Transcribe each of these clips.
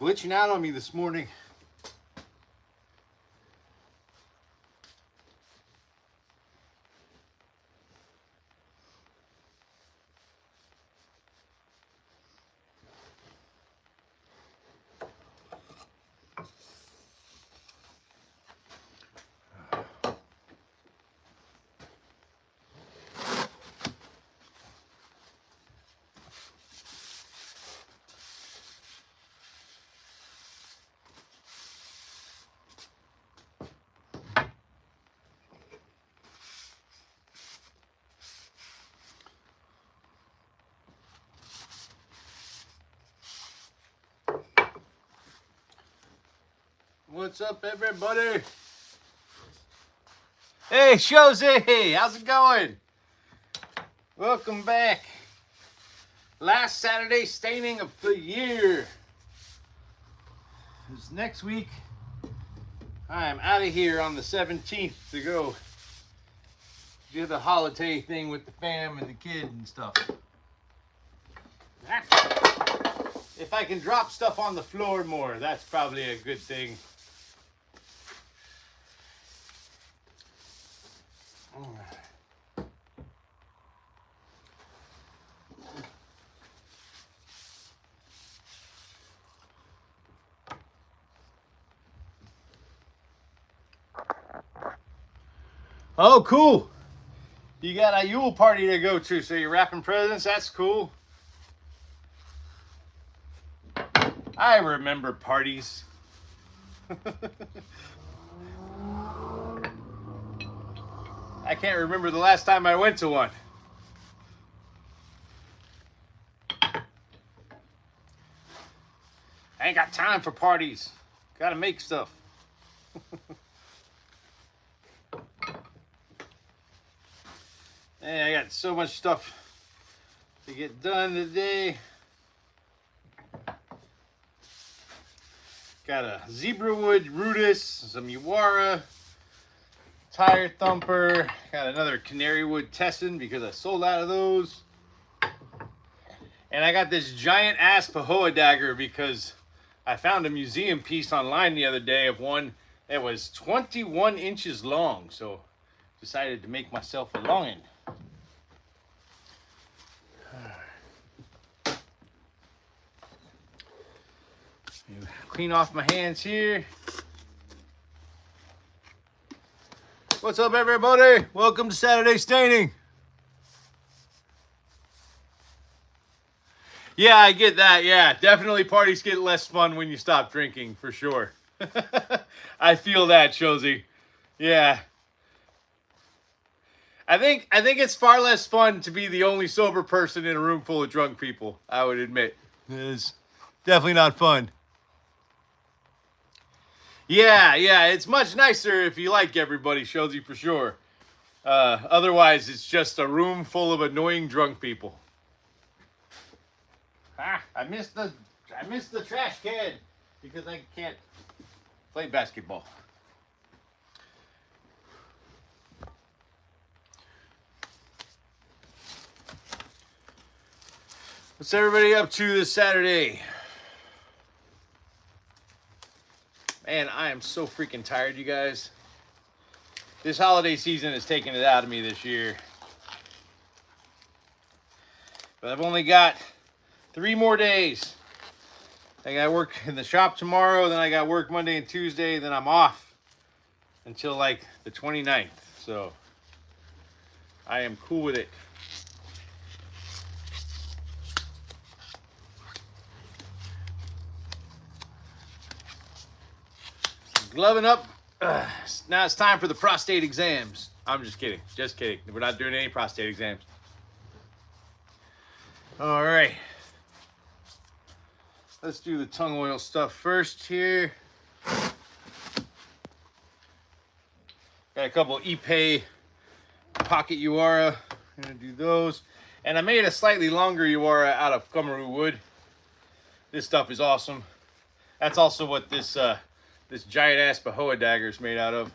Glitching out on me this morning. What's up, everybody? Hey, Josie, how's it going? Welcome back. Last Saturday staining of the year. This next week, I am out of here on the 17th to go do the holiday thing with the fam and the kid and stuff. If I can drop stuff on the floor more, that's probably a good thing. Oh, cool. You got a Yule party to go to, so you're wrapping presents. That's cool. I remember parties. I can't remember the last time I went to one. I ain't got time for parties. Gotta make stuff. And I got so much stuff to get done today. Got a Zebrawood Rudis, some Uwara, Tire Thumper. Got another Canary Wood Tessin because I sold out of those. And I got this giant ass Pahoa dagger because I found a museum piece online the other day of one that was 21 inches long. So decided to make myself a longin'. Clean off my hands here. What's up, everybody? Welcome to Saturday Staining. Yeah, I get that. Yeah, definitely parties get less fun when you stop drinking, for sure. I feel that, Josie. Yeah. I think it's far less fun to be the only sober person in a room full of drunk people, I would admit. It is definitely not fun. Yeah, it's much nicer if you like everybody, Josie, for sure. Otherwise, it's just a room full of annoying drunk people. I missed the trash can because I can't play basketball. What's everybody up to this Saturday? Man, I am so freaking tired, you guys. This holiday season is taking it out of me this year. But I've only got 3 more days. I got work in the shop tomorrow, then I got work Monday and Tuesday, then I'm off until like the 29th. So I am cool with it. Gloving up. Now it's time for the prostate exams. I'm just kidding. Just kidding. We're not doing any prostate exams. All right. Let's do the tongue oil stuff first here. Got a couple Ipe pocket Uwara. I'm gonna do those. And I made a slightly longer Uwara out of Kummeru wood. This stuff is awesome. That's also what this this giant ass Pahoa dagger is made out of.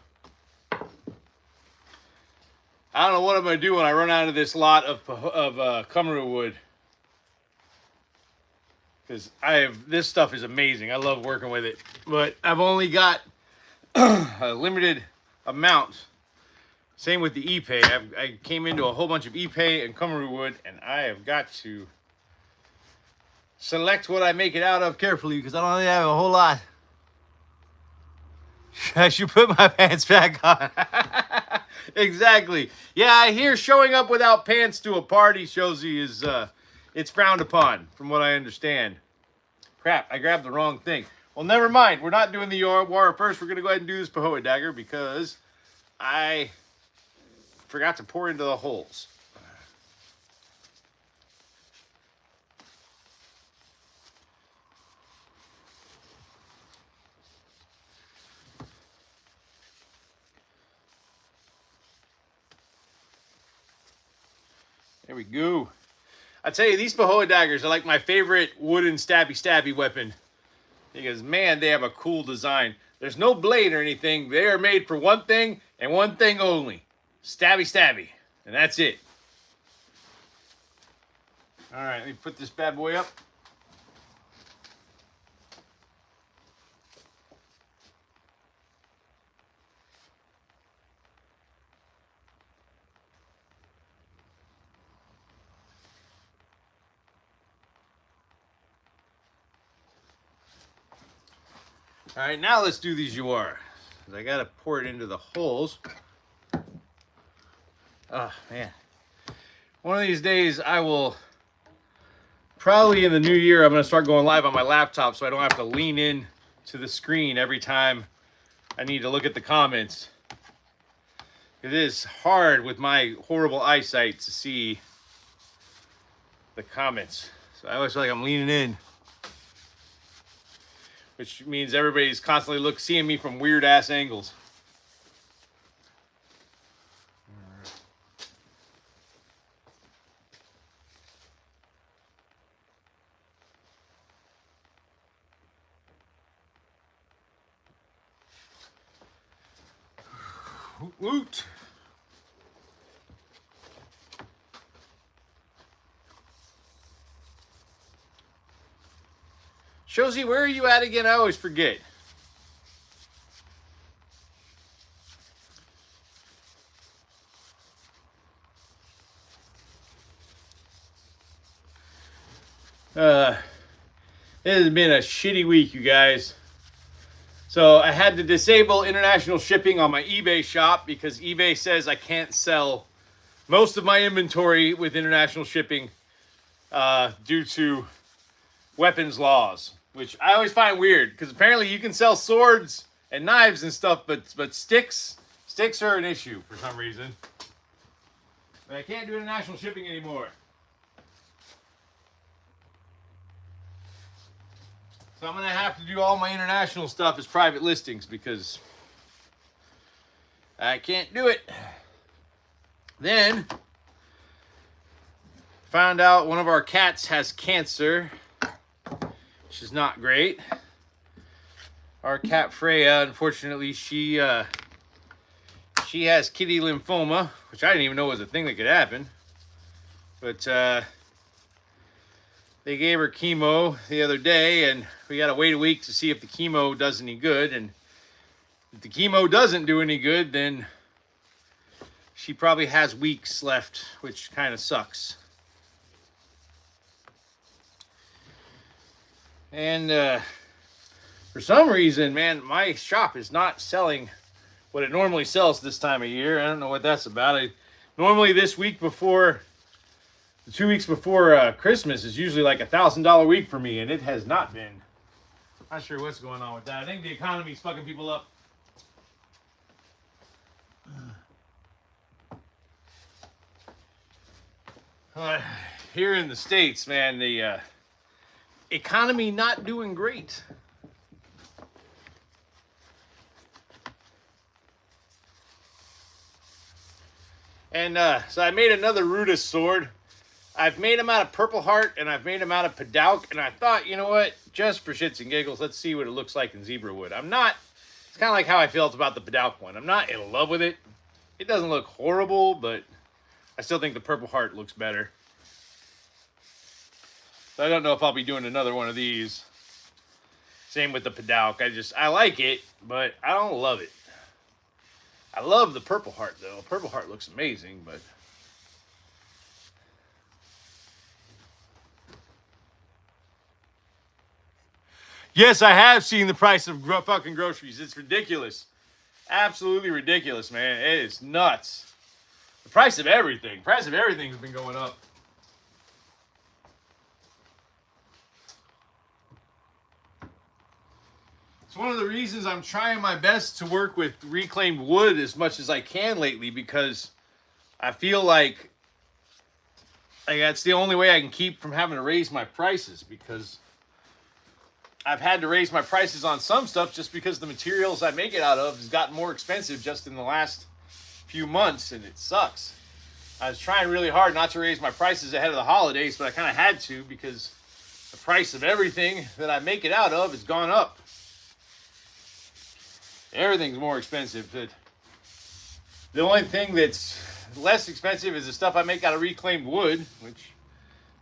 I don't know what I'm gonna do when I run out of this lot of Kummeru wood. because this stuff is amazing. I love working with it, but I've only got a limited amount. Same with the Ipe. I came into a whole bunch of Ipe and Kummeru wood, and I have got to select what I make it out of carefully because I don't really have a whole lot. I should put my pants back on. Exactly. Yeah, I hear showing up without pants to a party, Shozy, is it's frowned upon, from what I understand. Crap, I grabbed the wrong thing. Well, never mind. We're not doing the Yawara first. We're going to go ahead and do this Pahoa dagger because I forgot to pour into the holes. There we go. I tell you, these Pahoa daggers are like my favorite wooden stabby weapon. Because, man, they have a cool design. There's no blade or anything. They are made for one thing and one thing only. Stabby. And that's it. All right, let me put this bad boy up. All right, now let's do these Yawara. I got to pour it into the holes. Oh, man. One of these days, I will, probably in the new year, I'm going to start going live on my laptop so I don't have to lean in to the screen every time I need to look at the comments. It is hard with my horrible eyesight to see the comments. So I always feel like I'm leaning in, which means everybody's constantly seeing me from weird ass angles. Woot! Shozy, where are you at again? I always forget. It has been a shitty week, you guys. So I had to disable international shipping on my eBay shop because eBay says I can't sell most of my inventory with international shipping due to weapons laws, which I always find weird because apparently you can sell swords and knives and stuff, but sticks are an issue for some reason. But I can't do international shipping anymore. So I'm going to have to do all my international stuff as private listings because I can't do it. Then found out one of our cats has cancer, which is not great. Our cat Freya, unfortunately, she has kitty lymphoma, which I didn't even know was a thing that could happen. But they gave her chemo the other day, and we got to wait a week to see if the chemo does any good. And if the chemo doesn't do any good, then she probably has weeks left, which kind of sucks. And for some reason, man, my shop is not selling what it normally sells this time of year. I don't know what that's about. Normally this week before... The 2 weeks before Christmas is usually like $1,000 week for me, and it has not been. Not sure what's going on with that. I think the economy's fucking people up. Here in the States, man, the economy not doing great. And so I made another Rudis sword. I've made them out of Purple Heart, and I've made them out of Padauk, and I thought, you know what, just for shits and giggles, let's see what it looks like in zebra wood. It's kind of like how I felt about the Padauk one. I'm not in love with it. It doesn't look horrible, but I still think the Purple Heart looks better. So I don't know if I'll be doing another one of these. Same with the Padauk. I like it, but I don't love it. I love the Purple Heart, though. Purple Heart looks amazing, but... Yes, I have seen the price of fucking groceries. It's ridiculous. Absolutely ridiculous, man. It is nuts. The price of everything. Price of everything's been going up. It's one of the reasons I'm trying my best to work with reclaimed wood as much as I can lately, because I feel like that's the only way I can keep from having to raise my prices, because I've had to raise my prices on some stuff just because the materials I make it out of has gotten more expensive just in the last few months, and it sucks. I was trying really hard not to raise my prices ahead of the holidays, but I kind of had to because the price of everything that I make it out of has gone up. Everything's more expensive. The only thing that's less expensive is the stuff I make out of reclaimed wood, which,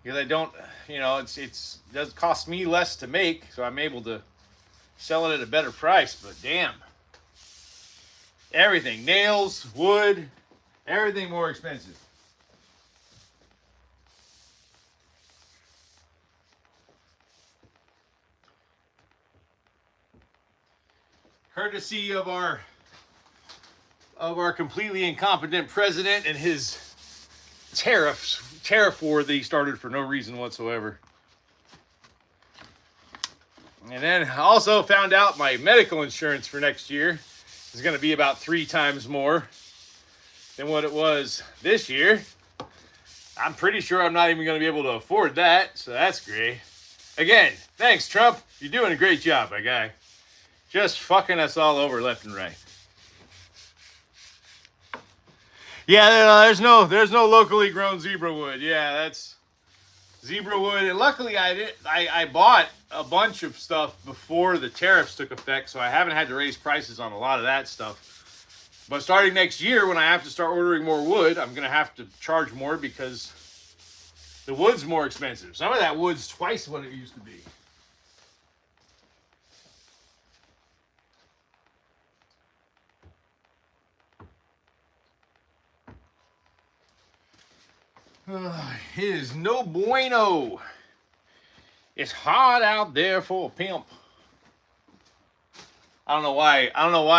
because I don't, it does cost me less to make, so I'm able to sell it at a better price. But damn, everything, nails, wood, everything more expensive. Courtesy of our completely incompetent president and his tariff war that he started for no reason whatsoever. And then I also found out my medical insurance for next year is going to be about 3 times more than what it was this year. I'm pretty sure I'm not even going to be able to afford that, so that's great. Again, thanks, Trump. You're doing a great job, my guy. Just fucking us all over left and right. Yeah, there's no locally grown zebra wood. Yeah, that's zebra wood. And luckily I bought a bunch of stuff before the tariffs took effect, so I haven't had to raise prices on a lot of that stuff. But starting next year, when I have to start ordering more wood, I'm going to have to charge more because the wood's more expensive. Some of that wood's twice what it used to be. It is no bueno. It's hot out there for a pimp. I don't know why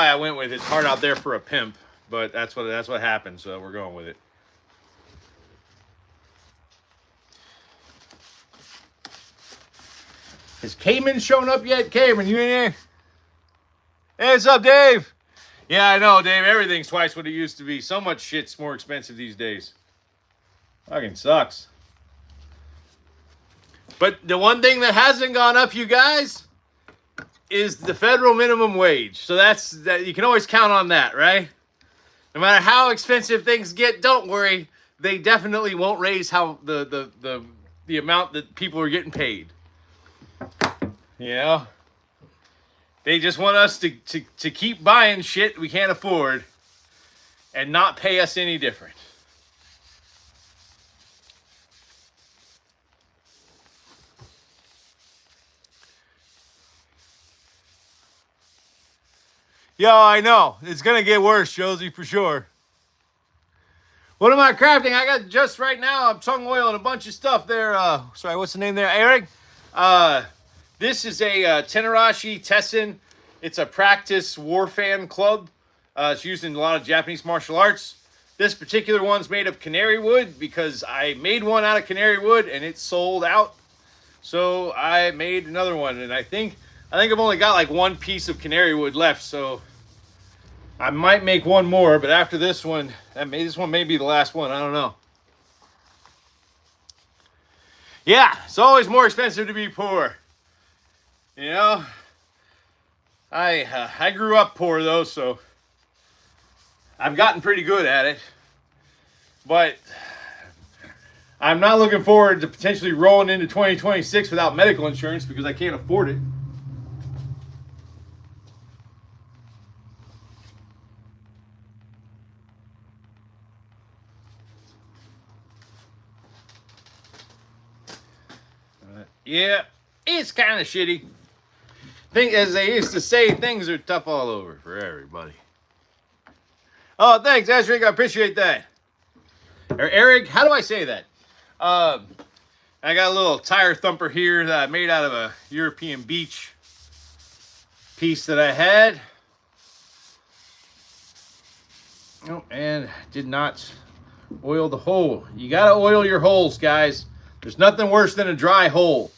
I went with it's hard out there for a pimp, but that's what happened, so we're going with it. Has Cayman shown up yet? Cayman, you in here? Hey, what's up, Dave? Yeah, I know, Dave. Everything's twice what it used to be. So much shit's more expensive these days. Fucking sucks. But the one thing that hasn't gone up, you guys, is the federal minimum wage. So that you can always count on that, right? No matter how expensive things get, don't worry. They definitely won't raise how the amount that people are getting paid. You know? They just want us to keep buying shit we can't afford and not pay us any different. Yo, I know. It's going to get worse, Josie, for sure. What am I crafting? I got just right now, I'm tongue oiling a bunch of stuff there. Sorry, what's the name there? Eric? This is a Tenarashi Tessen. It's a practice war fan club. It's used in a lot of Japanese martial arts. This particular one's made of canary wood because I made one out of canary wood and it sold out. So I made another one, and I think I've only got like one piece of canary wood left, so I might make one more, but after this one, this one may be the last one. I don't know. Yeah, it's always more expensive to be poor. You know? I grew up poor, though, so I've gotten pretty good at it. But I'm not looking forward to potentially rolling into 2026 without medical insurance because I can't afford it. Yeah, it's kind of shitty. As they used to say, things are tough all over for everybody. Oh, thanks, Ashrick. I appreciate that. Or Eric, how do I say that? I got a little tire thumper here that I made out of a European beach piece that I had. Oh, and did not oil the hole. You gotta oil your holes, guys. There's nothing worse than a dry hole.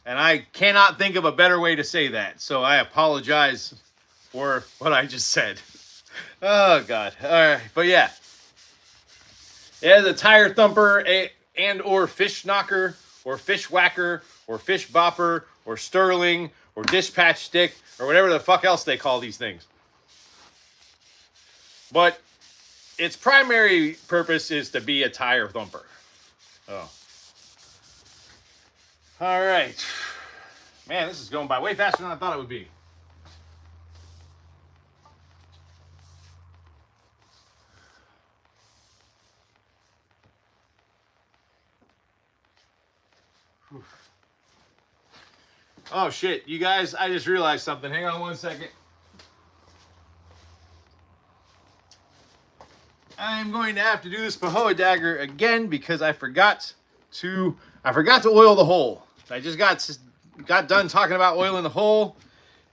And I cannot think of a better way to say that. So I apologize for what I just said. Oh, God. All right. But yeah. It has a tire thumper and or fish knocker or fish whacker or fish bopper or sterling or dispatch stick or whatever the fuck else they call these things. But its primary purpose is to be a tire thumper. Oh. All right. Man, this is going by way faster than I thought it would be. Whew. Oh, shit. You guys, I just realized something. Hang on one second. I'm going to have to do this Pahoa dagger again because I forgot to oil the hole. I just got done talking about oiling the hole,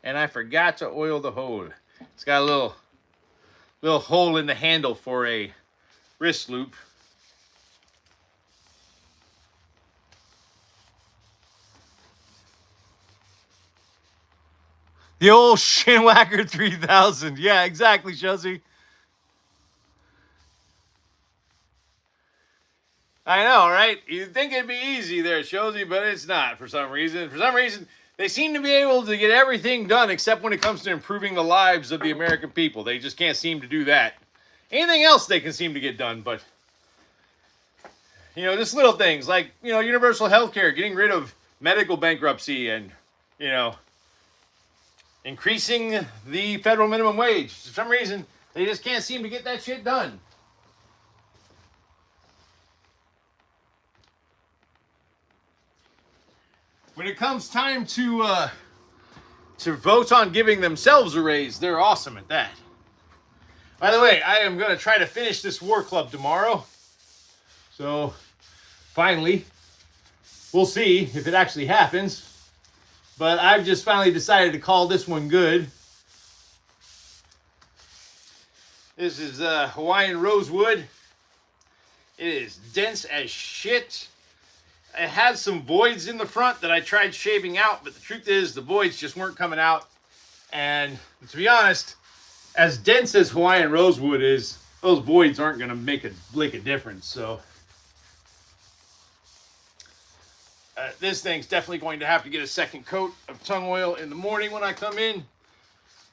and I forgot to oil the hole. It's got a little hole in the handle for a wrist loop. The old Shinwhacker 3000. Yeah, exactly, Shuzzy. I know, right? You'd think it'd be easy there, Shozy, but it's not for some reason. For some reason, they seem to be able to get everything done except when it comes to improving the lives of the American people. They just can't seem to do that. Anything else they can seem to get done, but, you know, just little things like, you know, universal health care, getting rid of medical bankruptcy and, you know, increasing the federal minimum wage. For some reason, they just can't seem to get that shit done. When it comes time to vote on giving themselves a raise, they're awesome at that. By the way, I am going to try to finish this war club tomorrow. So, finally, we'll see if it actually happens. But I've just finally decided to call this one good. This is Hawaiian rosewood. It is dense as shit. It has some voids in the front that I tried shaving out, but the truth is the voids just weren't coming out. And to be honest, as dense as Hawaiian rosewood is, those voids aren't going to make a lick of difference. So this thing's definitely going to have to get a second coat of tung oil in the morning when I come in,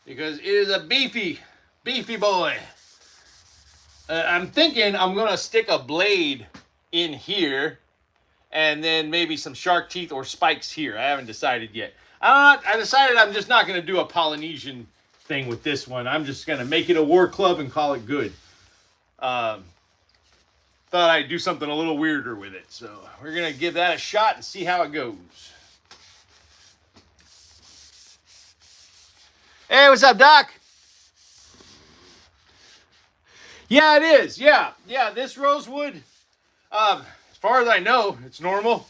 because it is a beefy boy. I'm thinking I'm going to stick a blade in here and then maybe some shark teeth or spikes here. I haven't decided yet. I decided I'm just not going to do a Polynesian thing with this one. I'm just going to make it a war club and call it good. Thought I'd do something a little weirder with it. So we're going to give that a shot and see how it goes. Hey, what's up, Doc? Yeah, it is. Yeah, this rosewood, as far as I know, it's normal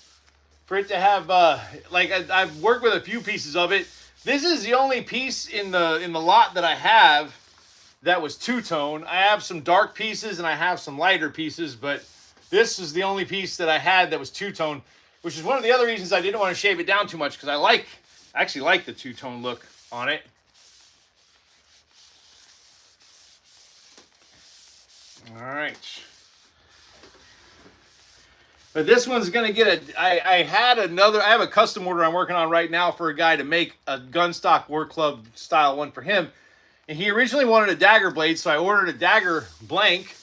for it to have, I've worked with a few pieces of it. This is the only piece in the lot that I have that was two-tone. I have some dark pieces and I have some lighter pieces, but this is the only piece that I had that was two-tone, which is one of the other reasons I didn't want to shave it down too much, because I actually like the two-tone look on it. All right. But this one's going to get I have a custom order I'm working on right now for a guy to make a Gunstock War Club style one for him. And he originally wanted a dagger blade, so I ordered a dagger blank.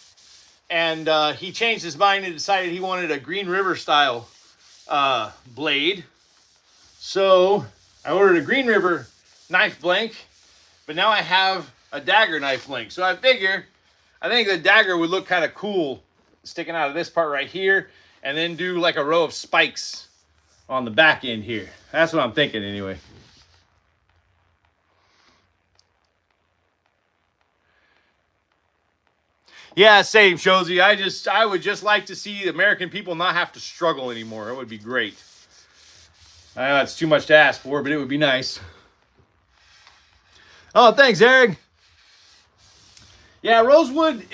And he changed his mind and decided he wanted a Green River style blade. So I ordered a Green River knife blank, but now I have a dagger knife blank. So I think the dagger would look kind of cool sticking out of this part right here, and then do like a row of spikes on the back end here. That's what I'm thinking anyway. Yeah, same, Shozy. I would just like to see American people not have to struggle anymore. It would be great. I know it's too much to ask for, but it would be nice. Oh, thanks, Eric. Yeah, rosewood.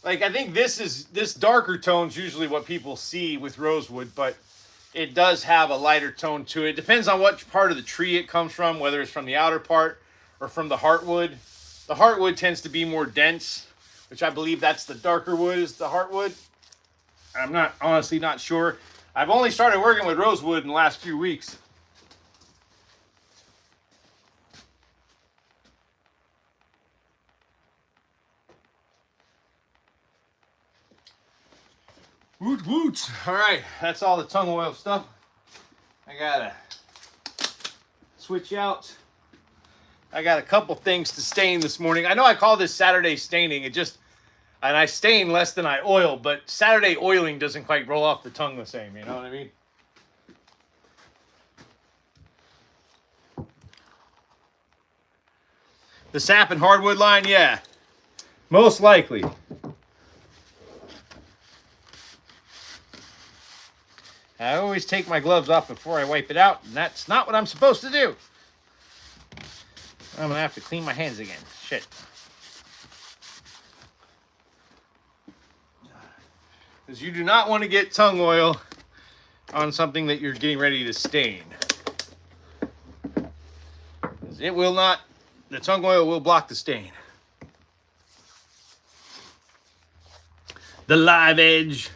Like I think this darker tone's usually what people see with rosewood, but it does have a lighter tone to it. Depends on what part of the tree it comes from, whether it's from the outer part or from the heartwood. The heartwood tends to be more dense, which I believe that's the darker wood is the heartwood. I'm not honestly not sure. I've only started working with rosewood in the last few weeks. Woot woot. All right, that's all the tung oil stuff. I gotta switch out. I got a couple things to stain this morning. I know I call this Saturday staining. And I stain less than I oil, but Saturday oiling doesn't quite roll off the tongue the same, you know what I mean? The sap and hardwood line, yeah. Most likely. I always take my gloves off before I wipe it out, and that's not what I'm supposed to do. I'm gonna have to clean my hands again. Shit. Because you do not want to get tung oil on something that you're getting ready to stain. It will not, the tung oil will block the stain. The live edge.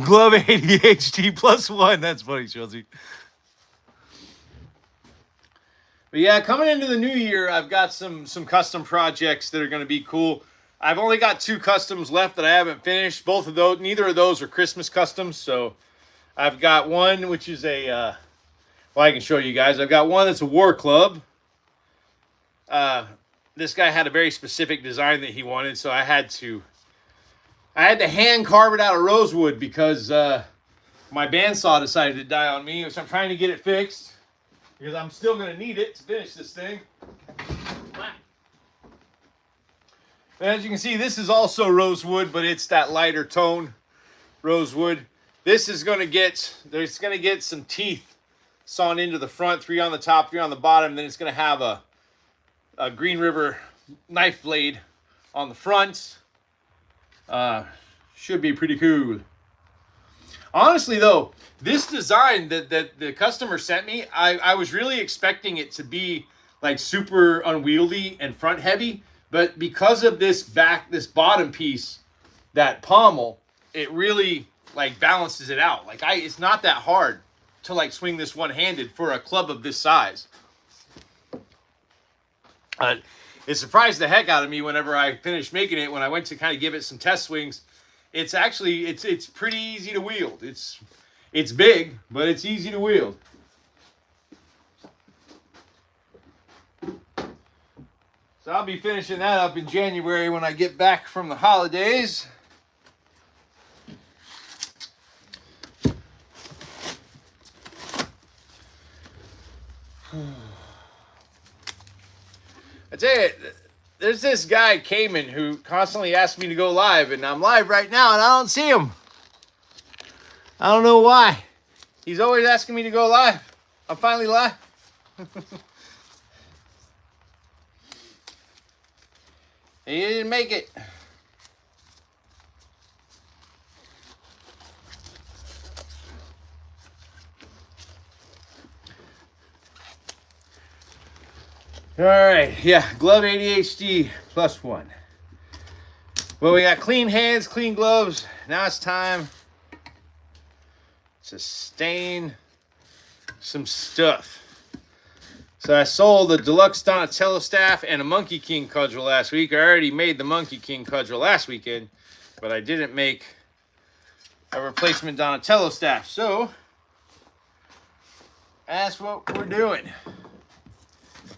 Glove ADHD +1. That's funny, Chelsea. But yeah, coming into the new year, I've got some custom projects that are going to be cool. I've only got 2 customs left that I haven't finished. Both of those, neither of those are Christmas customs. So I've got one which is a, well, I can show you guys. I've got one that's a war club. This guy had a very specific design that he wanted, so I had to hand carve it out of rosewood because my bandsaw decided to die on me, which I'm trying to get it fixed because I'm still going to need it to finish this thing. And as you can see, this is also rosewood, but it's that lighter tone rosewood. This is going to get, there's going to get some teeth sawn into the front, 3 on the top, 3 on the bottom. Then it's going to have a Green River knife blade on the front. Should be pretty cool. Honestly, though, this design that the customer sent me, I was really expecting it to be like super unwieldy and front heavy, but because of this bottom piece, that pommel, it really like balances it out. Like it's not that hard to like swing this one-handed for a club of this size. It surprised the heck out of me whenever I finished making it. When I went to kind of give it some test swings, it's actually it's pretty easy to wield. It's big, but it's easy to wield. So I'll be finishing that up in January when I get back from the holidays. I tell you, there's this guy, Cayman, who constantly asks me to go live, and I'm live right now, and I don't see him. I don't know why. He's always asking me to go live. I'm finally live. He didn't make it. All right, yeah, glove ADHD +1. Well, we got clean hands, clean gloves. Now it's time to stain some stuff. So I sold the deluxe Donatello staff and a Monkey King cudgel last week. I already made the Monkey King cudgel last weekend, but I didn't make a replacement Donatello staff. So that's what we're doing.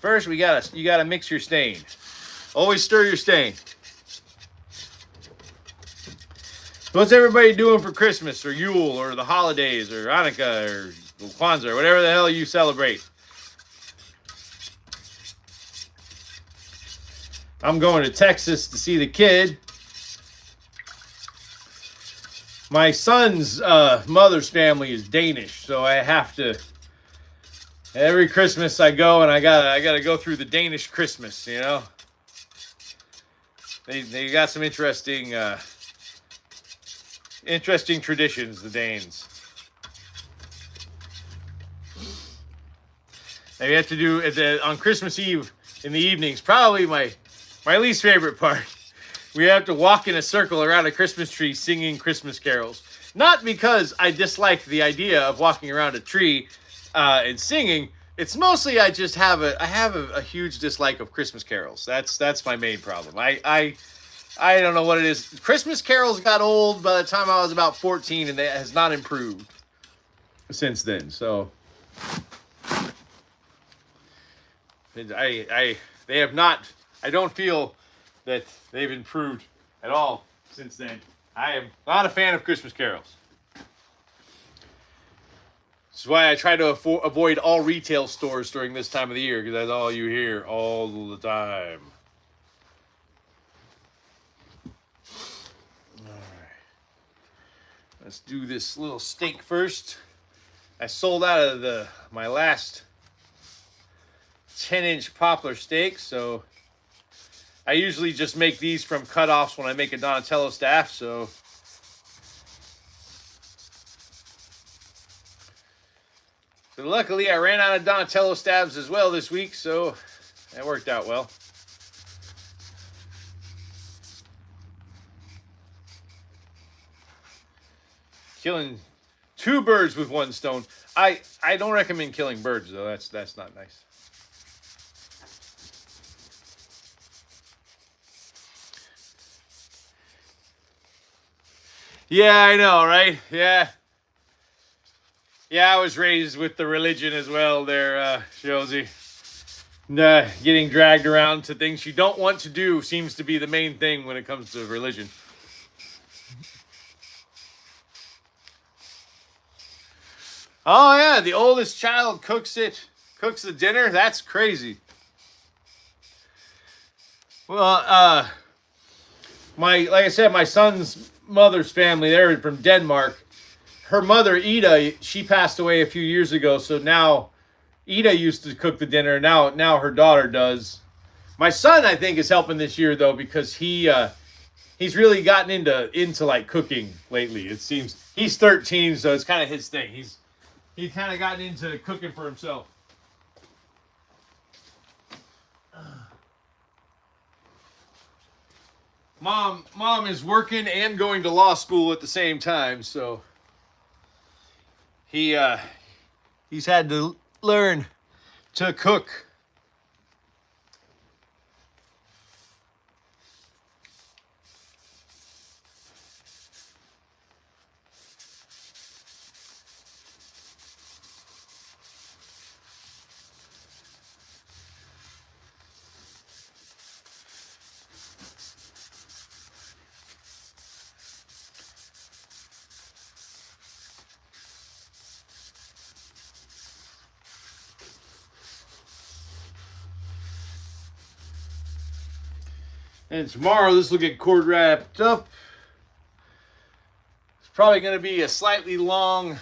First, you gotta mix your stain. Always stir your stain. What's everybody doing for Christmas or Yule or the holidays or Hanukkah or Kwanzaa or whatever the hell you celebrate? I'm going to Texas to see the kid. My son's mother's family is Danish, so I have to. Every Christmas I go and I gotta go through the Danish Christmas. You know, they got some interesting traditions, the Danes. Now you have to do on Christmas Eve in the evenings. Probably my least favorite part. We have to walk in a circle around a Christmas tree singing Christmas carols. Not because I dislike the idea of walking around a tree and singing. It's mostly I just have a huge dislike of Christmas carols. That's my main problem. I don't know what it is. Christmas carols got old by the time I was about 14, and it has not improved since then. So they have not. I don't feel that they've improved at all since then. I am not a fan of Christmas carols. This is why I try to avoid all retail stores during this time of the year, because that's all you hear all the time. All right. Let's do this little steak first. I sold out of my last 10-inch poplar steak, so I usually just make these from cutoffs when I make a Donatello staff, so luckily I ran out of Donatello staves as well this week, so that worked out well. Killing 2 birds with 1 stone. I don't recommend killing birds though. That's not nice. Yeah, I know, right? Yeah. Yeah, I was raised with the religion as well there, Josie. Getting dragged around to things you don't want to do seems to be the main thing when it comes to religion. Oh yeah, the oldest child cooks the dinner. That's crazy. Well, like I said, my son's mother's family, they're from Denmark. Her mother, Ida, she passed away a few years ago, so now Ida used to cook the dinner. Now her daughter does. My son, I think, is helping this year though, because he's really gotten into like cooking lately. It seems he's 13, so it's kind of his thing. He's kind of gotten into cooking for himself. Mom is working and going to law school at the same time, so he's had to learn to cook. And tomorrow this will get cord wrapped up. It's probably going to be a slightly long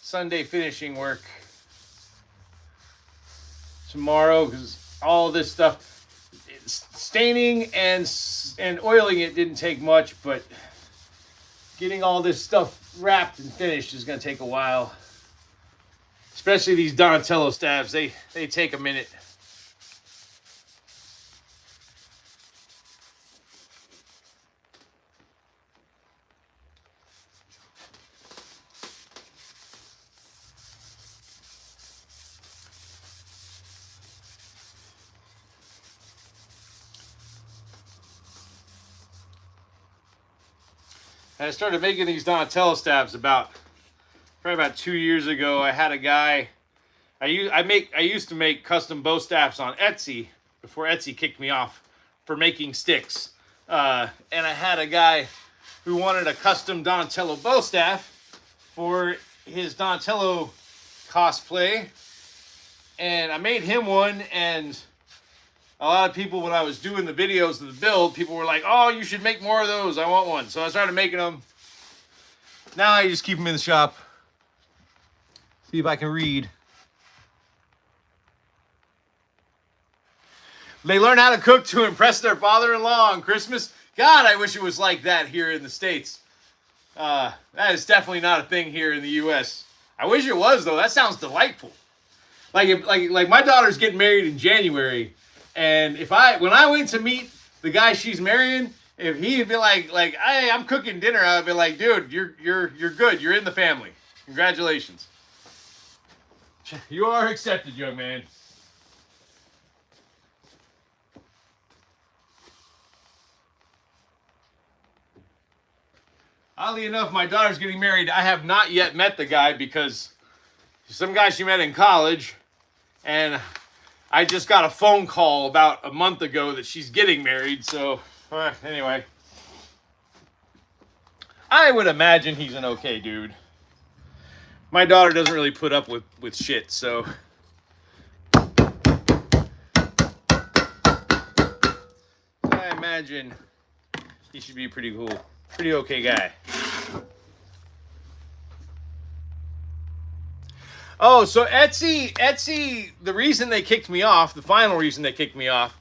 Sunday finishing work tomorrow, because all this stuff, staining and oiling it didn't take much, but getting all this stuff wrapped and finished is going to take a while. Especially these Donatello staves, they take a minute. I started making these Donatello staves probably about 2 years ago. I had a guy I used to make custom bow staffs on Etsy before Etsy kicked me off for making sticks. And I had a guy who wanted a custom Donatello bow staff for his Donatello cosplay, and I made him one. And a lot of people, when I was doing the videos of the build, people were like, "Oh, you should make more of those. I want one." So I started making them. Now I just keep them in the shop. See if I can read. They learn how to cook to impress their father-in-law on Christmas. God, I wish it was like that here in the States. That is definitely not a thing here in the U.S. I wish it was, though. That sounds delightful. Like my daughter's getting married in January, and when I went to meet the guy she's marrying, if he had been like, hey, I'm cooking dinner, I'd be like, dude, you're good. You're in the family. Congratulations. You are accepted, young man. Oddly enough, my daughter's getting married. I have not yet met the guy because some guy she met in college, and I just got a phone call about a month ago that she's getting married. So anyway, I would imagine he's an okay dude. My daughter doesn't really put up with shit, so I imagine he should be pretty cool. Pretty okay guy. Oh, so Etsy, the reason they kicked me off, the final reason they kicked me off,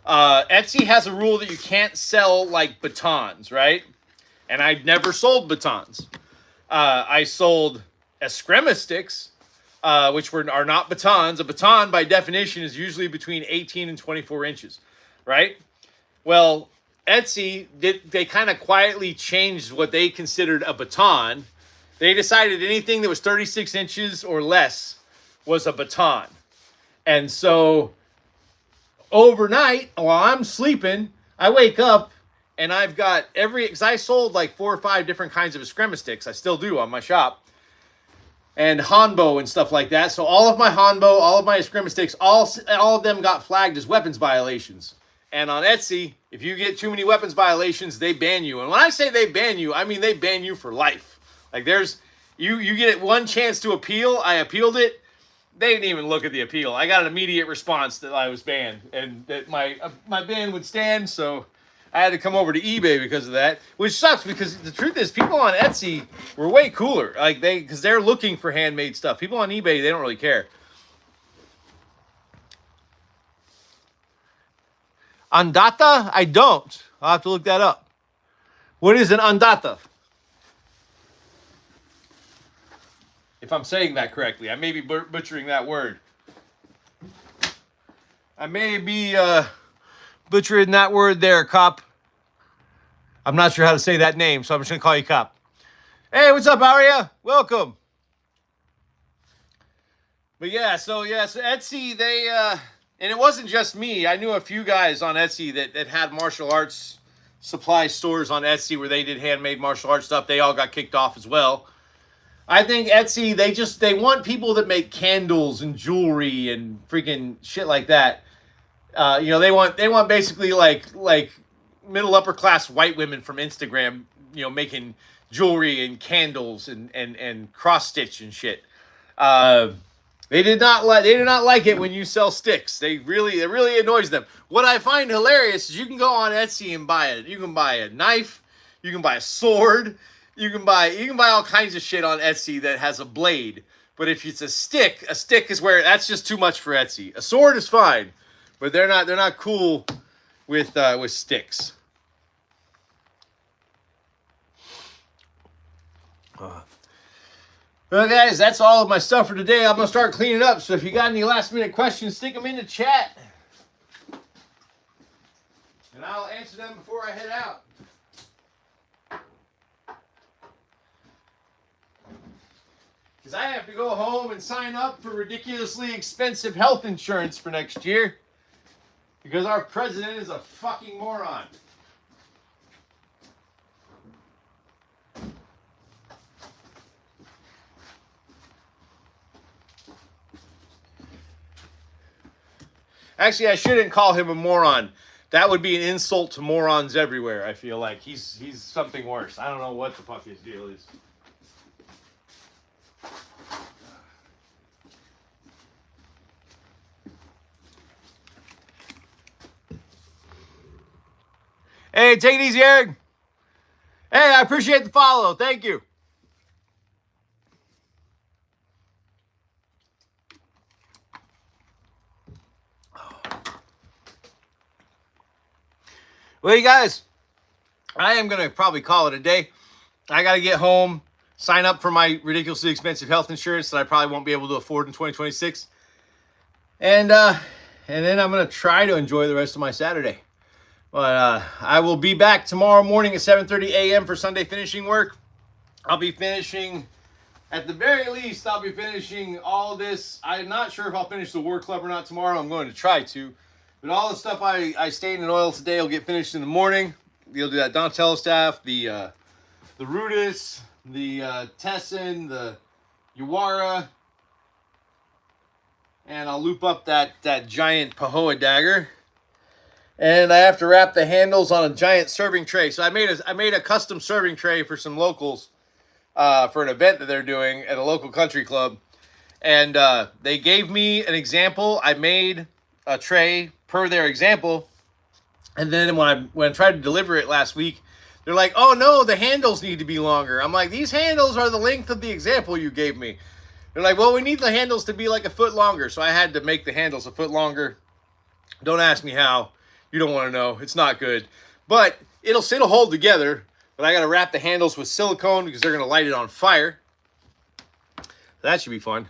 Etsy has a rule that you can't sell, like, batons, right? And I'd never sold batons. I sold Eskrima sticks, which are not batons. A baton, by definition, is usually between 18 and 24 inches, right? Well, Etsy, they kind of quietly changed what they considered a baton. They decided anything that was 36 inches or less was a baton. And so overnight, while I'm sleeping, I wake up and I've got because I sold like 4 or 5 different kinds of Eskrima sticks. I still do on my shop. And Hanbo and stuff like that. So all of my Hanbo, all of my Eskrima sticks, all of them got flagged as weapons violations. And on Etsy, if you get too many weapons violations, they ban you. And when I say they ban you, I mean they ban you for life. Like there's, you get one chance to appeal. I appealed it. They didn't even look at the appeal. I got an immediate response that I was banned and that my ban would stand. So I had to come over to eBay because of that, which sucks because the truth is people on Etsy were way cooler. Like because they're looking for handmade stuff. People on eBay, they don't really care. Andata? I don't. I'll have to look that up. What is an andata? If I'm saying that correctly. I may be butchering that word. I may be butchering that word there, Cop. I'm not sure how to say that name, so I'm just going to call you Cop. Hey, what's up, Aria? Welcome. But yeah, so Etsy, they... and it wasn't just me. I knew a few guys on Etsy that had martial arts supply stores on Etsy where they did handmade martial arts stuff. They all got kicked off as well. I think Etsy, they want people that make candles and jewelry and freaking shit like that. They want basically like middle upper class white women from Instagram, making jewelry and candles and cross stitch and shit. They did not like it when you sell sticks. It really annoys them. What I find hilarious is you can go on Etsy and you can buy a knife, you can buy a sword, you can buy all kinds of shit on Etsy that has a blade. But if it's a stick is where that's just too much for Etsy. A sword is fine, but they're not cool with sticks. Well, guys, that's all of my stuff for today. I'm going to start cleaning up, so if you got any last-minute questions, stick them in the chat. And I'll answer them before I head out. Because I have to go home and sign up for ridiculously expensive health insurance for next year. Because our president is a fucking moron. Actually, I shouldn't call him a moron. That would be an insult to morons everywhere, I feel like. He's something worse. I don't know what the fuck his deal is. Hey, take it easy, Eric. Hey, I appreciate the follow. Thank you. Well, you guys, I am going to probably call it a day. I got to get home, sign up for my ridiculously expensive health insurance that I probably won't be able to afford in 2026. And then I'm going to try to enjoy the rest of my Saturday. But I will be back tomorrow morning at 7:30 a.m. for Sunday finishing work. I'll be finishing, at the very least, I'll be finishing all this. I'm not sure if I'll finish the work club or not tomorrow. I'm going to try to. But all the stuff I stained in oil today will get finished in the morning. You'll do that Donatella staff, the Rudis, the Tessin, the Yawara. And I'll loop up that giant Pahoa dagger. And I have to wrap the handles on a giant serving tray. So I made a custom serving tray for some locals for an event that they're doing at a local country club. And they gave me an example. I made a tray per their example. And then when I tried to deliver it last week, they're like, oh no, the handles need to be longer. I'm like, these handles are the length of the example you gave me. They're like, well, we need the handles to be like a foot longer. So I had to make the handles a foot longer. Don't ask me how. You don't want to know. It's not good. But it'll hold together. But I got to wrap the handles with silicone because they're going to light it on fire. That should be fun.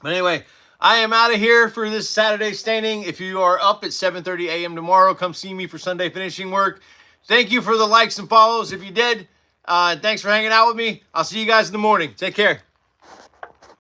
But anyway, I am out of here for this Saturday staining. If you are up at 7:30 a.m. tomorrow, come see me for Sunday finishing work. Thank you for the likes and follows if you did. Thanks for hanging out with me. I'll see you guys in the morning. Take care.